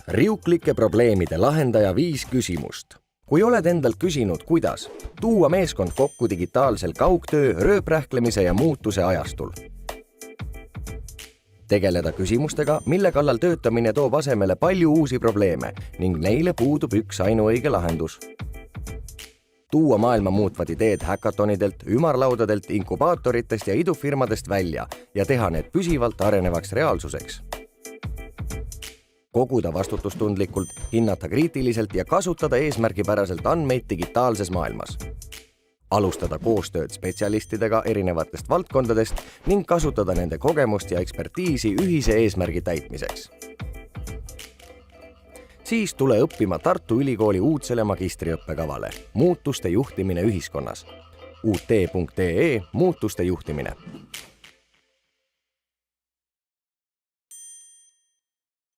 Riuklike probleemide lahendaja 5 küsimust. Kui oled endalt küsinud, kuidas tuua meeskond kokku digitaalsel kaugtöö, rööprähklemise ja muutuse ajastul. Tegeleda küsimustega, mille kallal töötamine toob asemele palju uusi probleeme ning neile puudub üks ainuõige lahendus. Tuua maailma muutvad ideed häkatonidelt, ümarlaudadelt, inkubaatoritest ja idufirmadest välja ja teha need püsivalt arenevaks reaalsuseks. Koguda vastutustundlikult, hinnata kriitiliselt ja kasutada eesmärgipäraselt andmeid digitaalses maailmas. Alustada koostööd spetsialistidega erinevatest valdkondadest ning kasutada nende kogemust ja ekspertiisi ühise eesmärgi täitmiseks. Siis tule õppima Tartu Ülikooli uudsele magistriõppekavale Muutuste juhtimine ühiskonnas. ut.ee muutuste juhtimine.